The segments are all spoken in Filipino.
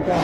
ka.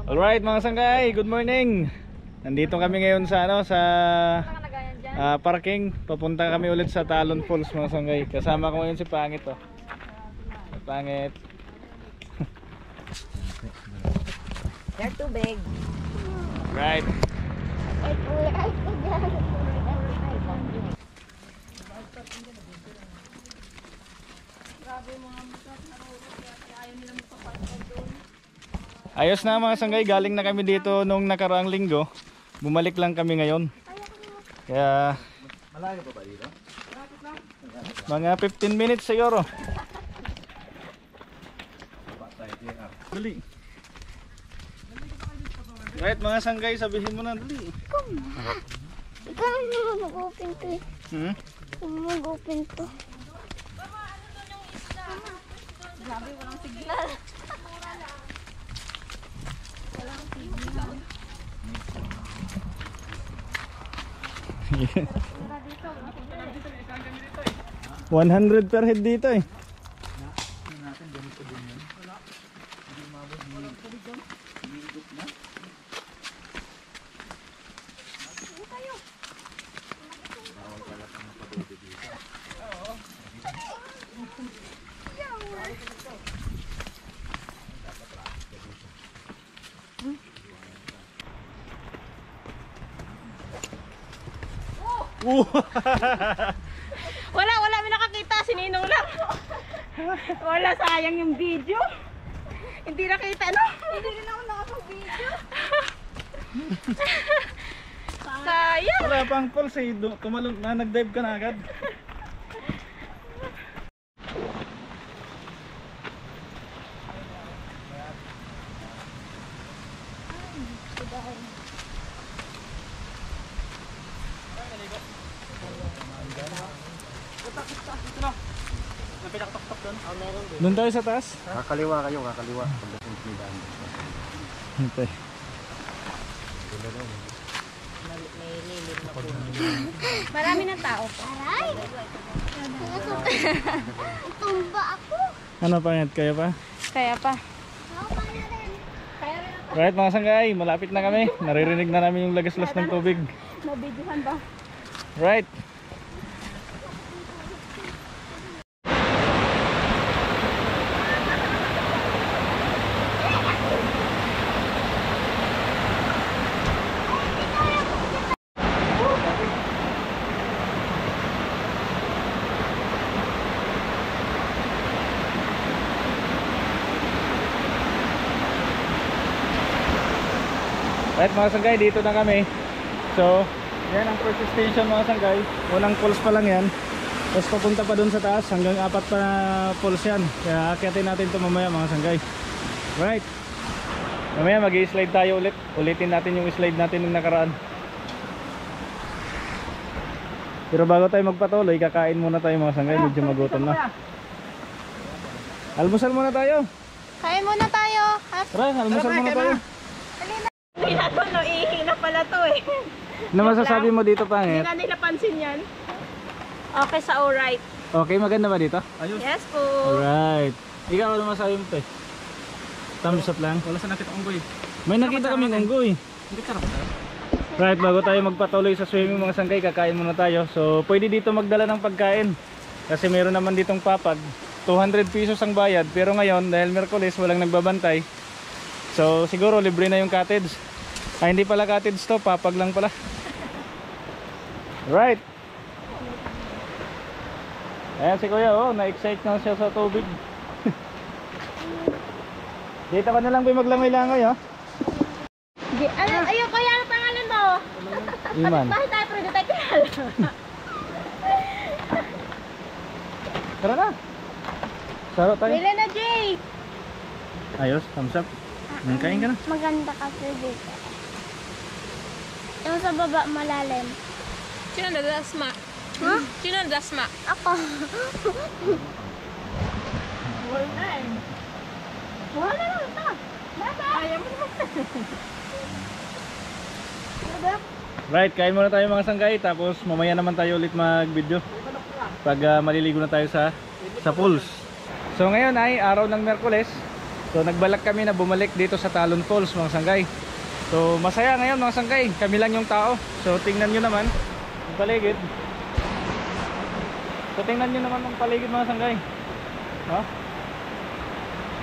Alright mga sanggay, good morning. Nandito kami ngayon sa parking. Papunta kami ulit sa Talon Falls mga sanggay. Kasama ko ngayon si Pangit oh. Pangit. They're too big. Right. Ayos na mga sanggay, galing na kami dito nung nakaraang linggo. Bumalik lang kami ngayon. Kaya malayo pa ba dito? Mga 15 minutes siguro. Dali. Right mga sanggay, sabihin mo na dali. Ikaw naman mag-open to eh. Mag-open to. Grabe, walang signal. Walang signal. 100 per head dito eh. Wala may nakakita, sininong lang. Wala, sayang yung video. Hindi nakita, no? Hindi rin ako nakapag-video. Sayang. Wala pang pulse eh, tumalon na, nag-dive ka na agad. Doon tayo sa taas? Kakaliwa kayo, kakaliwa. Hintay. Marami ng tao. Aray! Tumba ako. Ano Pangit, kaya pa? Kaya pa. Right mga sanggay, malapit na kami. Naririnig na namin yung lagaslas ng tubig. Nabidyohan ba? Right. Right mga sanggay, dito na kami. So, yan ang first station mga sanggay. Unang falls pa lang yan. Tapos papunta pa dun sa taas. Hanggang 4 pa na falls yan. Kaya akyatin natin ito mamaya mga sanggay. Right. Mamaya mag-i-slide tayo ulit. Ulitin natin yung slide natin nung nakaraan. Pero bago tayo magpatuloy, kakain muna tayo mga sanggay. Medyo magutom na. Almusal muna tayo. Kain muna tayo. Tara, almusal muna tayo. Hindi na to, no? Ihina pala to eh. Ano masasabi mo dito Pangit? Hindi na nila pansin yan. Okay sa alright. Okay, maganda ba dito? Yes po. Alright. Ikaw ano masabi mo to eh? Thumbs up lang? Wala sa nakita unggoy. May nakita kaming unggoy. Hindi karap ka. Right, bago tayo magpatuloy sa swimming mga sanggay, kakain muna tayo. So, pwede dito magdala ng pagkain. Kasi meron naman ditong papag. 200 pesos ang bayad, pero ngayon dahil Miyerkules walang nagbabantay, so siguro libre na yung cottage. Ay, hindi pala cottage to, papag lang pala. Right. Ayan si kuya, oh, na-excite na siya sa tubig. Dito ka na lang maglangoy-langoy, oh. Ayun, kuya, ano pangalan mo? Iman. Bakit tayo pero tayo kilala? Tara na. Saro tayo. Bili na, Jay! Ayos, thumbs up. Kain ka na. Maganda kasi dito. Yung sa baba malalim. Sino na dasma? Ha? Sino na dasma? Ako. Wala na eh. Wala na ito. Baba! Ayaw mo naman. Right, kain muna tayo mga sanggay, tapos mamaya naman tayo ulit mag-video pag maliligo na tayo sa pools. So ngayon ay araw ng Miyerkules. So nagbalak kami na bumalik dito sa Talon Falls mga sanggay. So masaya ngayon mga sanggay, kami lang yung tao. So tingnan nyo naman yung paligid. So tingnan nyo naman yung paligid mga sanggay. Huh?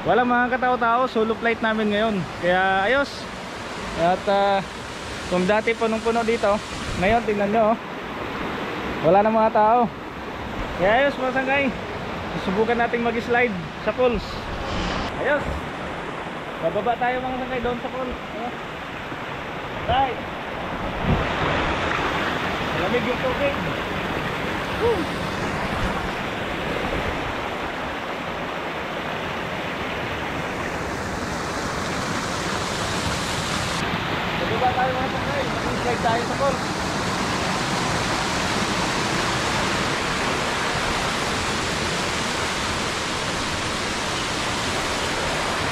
Walang mga katao-tao, solo flight namin ngayon. Kaya ayos. At kung dati punong-puno dito, ngayon tingnan nyo, wala na mga tao. Kaya ayos mga sanggay, susubukan natin mag-slide sa pools. Ayos, bababa tayo mga sanggay doon sa pool. Right, malamig yung tubig. Woo! Bababa tayo mga sanggay, mag-slide tayo sa pool.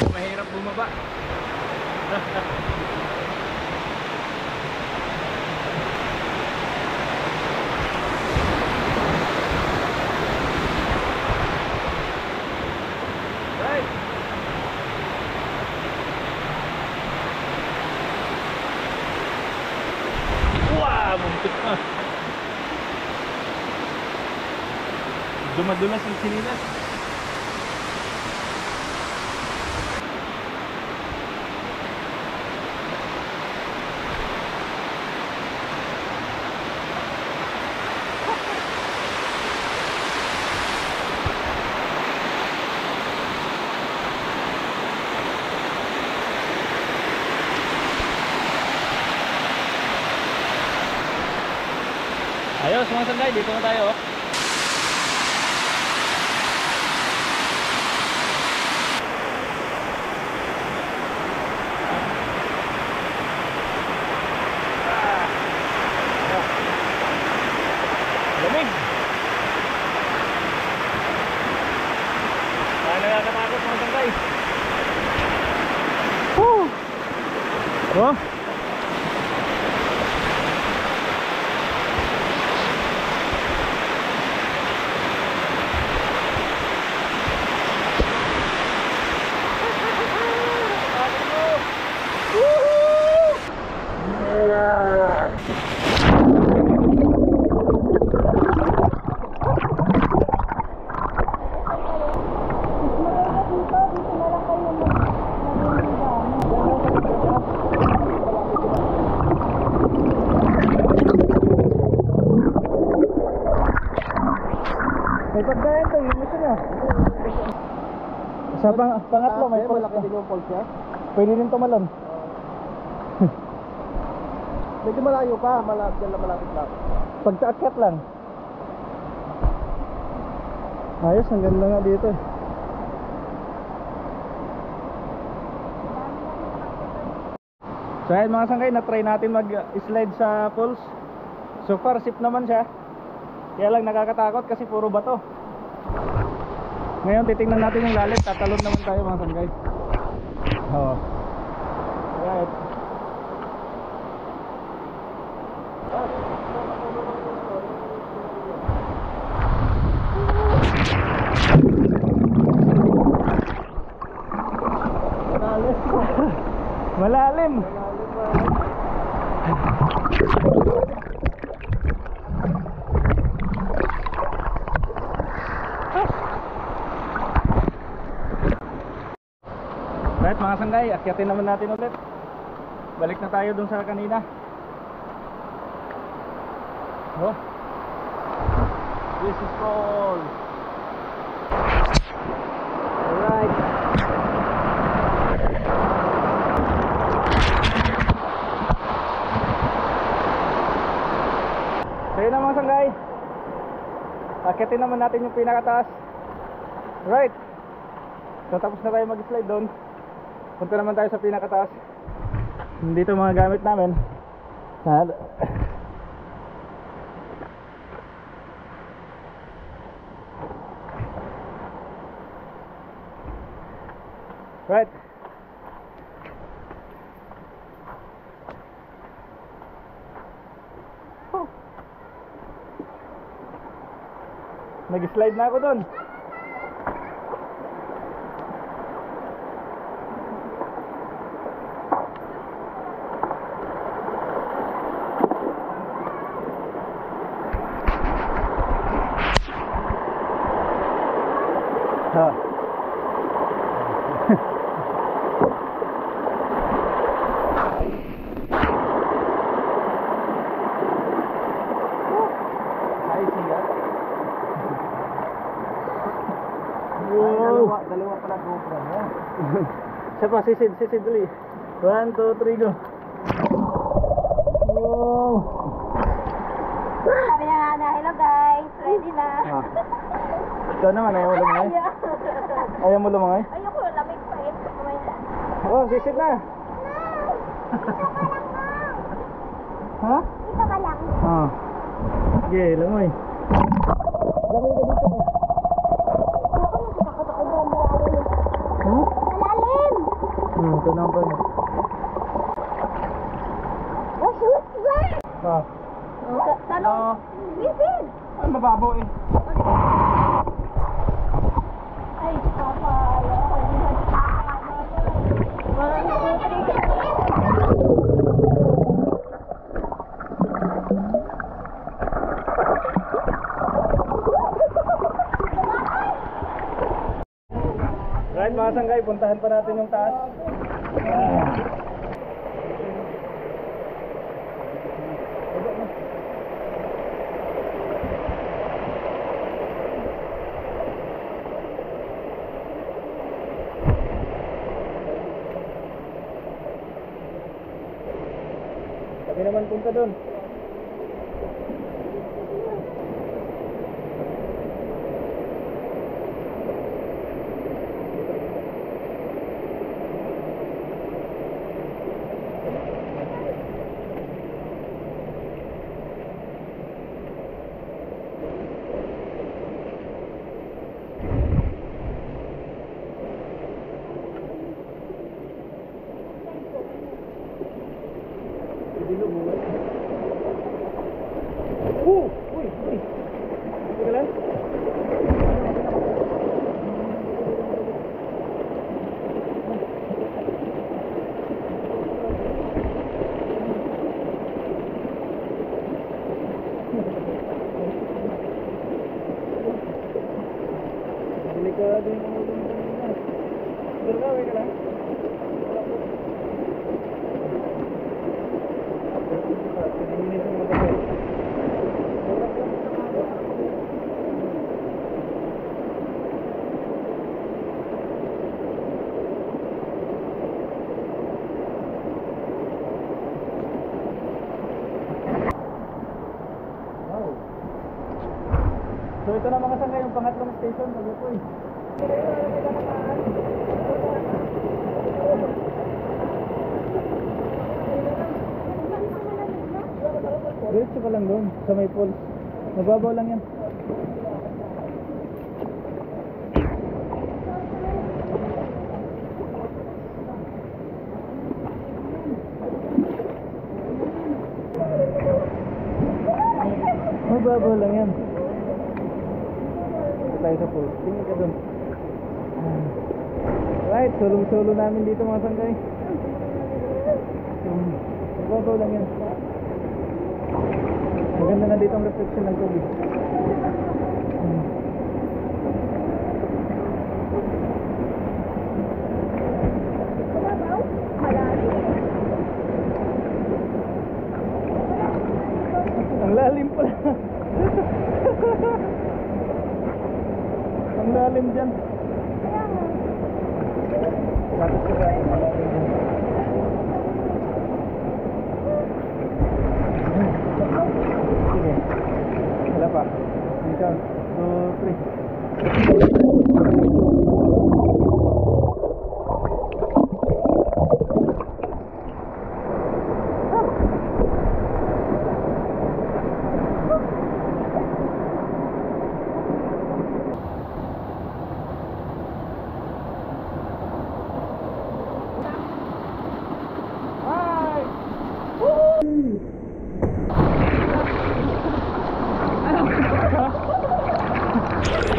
Mahirap bumaba. Right. Wow, bumpit na. Dumadulas ang sinilas. Ayos mga sanggay, dito na tayo. Lamig. Nakakatakot mga sanggay. Woo! Oh. May pagkain to, yung gusto nyo. Sa pangatlo, may malaki din yung falls niya. pwede rin tumalon. Medyo malayo pa, dyan lang malapit lang. Pagtaakyat lang. Ayos, ang ganda nga dito. So ayan mga sanggay, na-try natin mag-slide sa falls. So far, safe naman siya. Kaya lang nakakatakot kasi puro bato. Ngayon titingnan natin yung lalim, tatalon naman tayo mga sanggay. Oo. Right. Malalim. Right mga sanggay, akyatin naman natin ulit. Balik na tayo dun sa kanina. Oh. This is cold. Alright. So yun na mga sanggay, akyatin naman natin yung pinakataas. Right. So tapos na tayo mag-slide doon. Punta naman tayo sa pinakataas. Dito mga gamit namin. Right. Nag-slide na ako doon. Dalawa pala GoPro mo. Siya pa, sisid dali. 1, 2, 3, go. Wow. Sabi niya nga na, hello guys, ready na. Ikaw naman, ayaw mo lumangay? Ayaw mo lumangay? Ayoko, lamig pa eh. Mamaya. Oh, sisid na. Ha? Ito ka lang. Ah. Sige, langoy. Langoy ka dito. Hmm? Malalim! Ito na ba? Oh, shoot! Ah. Tanong, listen. Ay, mababaw eh. Ay, papa, ayoko. Right mga sanggay, puntahan pa natin yung taas. Sabi naman punta doon. Uy. Teka lang. Delikado yung ulo mo kanina. Pero ka, wait ka lang. Pininis yung magagay. So ito na mga sanggay, yung pangatlong station, Malukoy. Diretso ka lang doon, sa may poles. Mababaw lang yan. Mababaw lang yan. Tayo sa pool. Tingin ka dun. Right, solo namin dito mga sanggay. Mababaw lang yan. Maganda na dito ang reflection ng tubig. Ang lalim dyan. Lapit ko ba? Ang lalim dyan. Sige. Wala pa. Ikaw. 2, 3.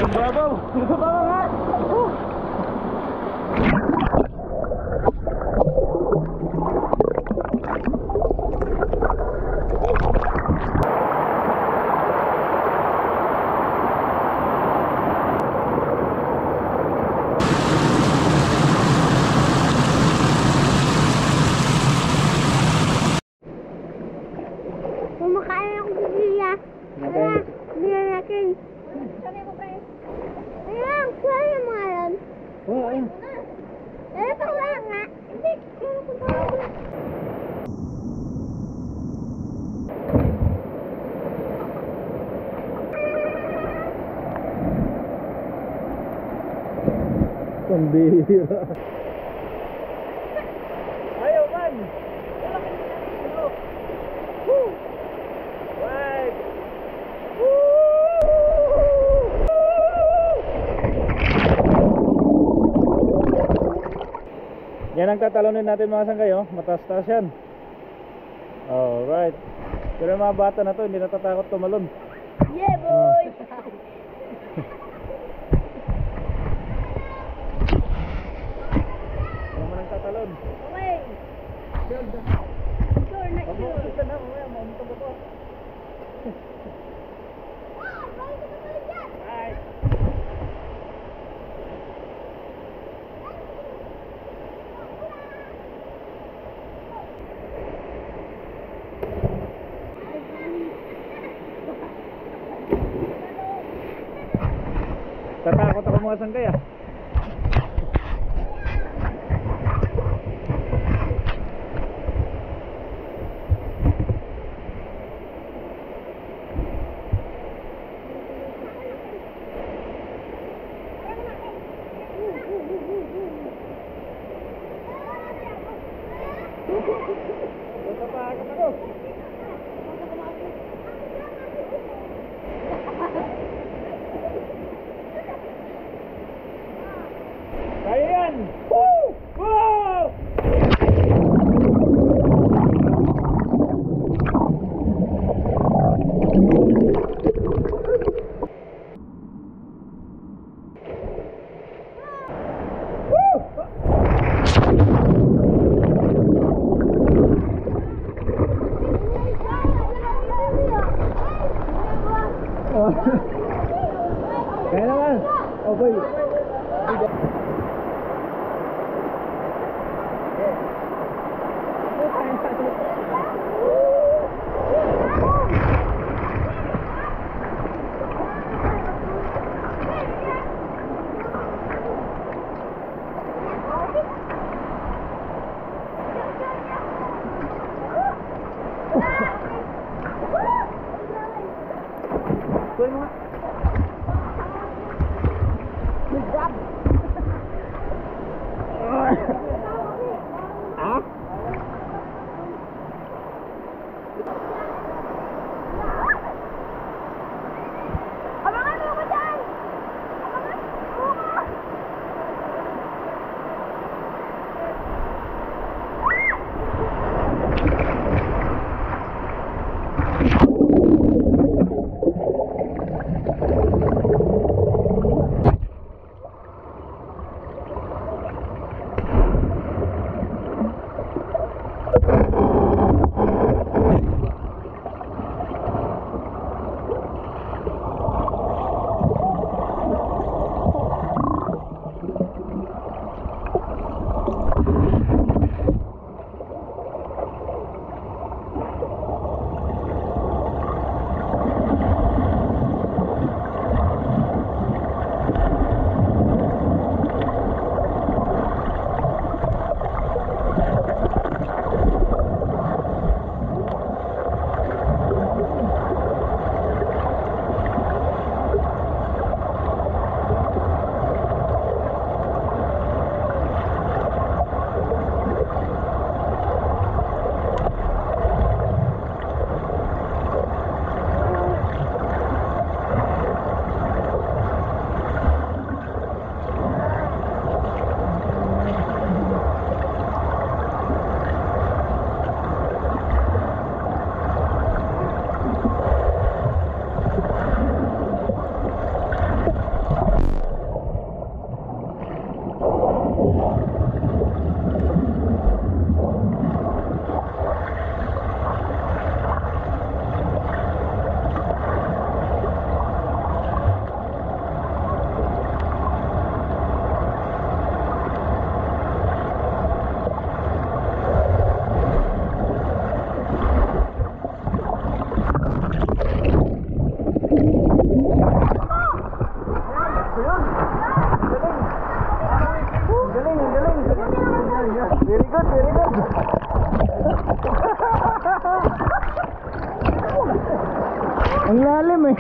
Babaw! Babaw nga! Kumakain ako sa Gia. Tara, bigyan natin. Ayan, kaya mo nga yun. Oo, ayun. Eh, wala nga. Hindi, kaya ko ba? Pambihira. Ayaw man! Right! Yan ang tatalunin natin mga sangkay, oh. Mataas-taas yan. Alright. Pero yung mga bata na to, hindi natatakot tumalon. Yeah, boy! Yan mo nang tatalon. Okay. Sure na Huwag mo usisa na, mamaya, mamunta ba to? Right. Tatakot ako mga sangkay, ah. Tatakot ako. Kaya yan! Woo! Woo! Kaya naman! Oh boy! Kunin mo nga. Good job! Ang lalim eh.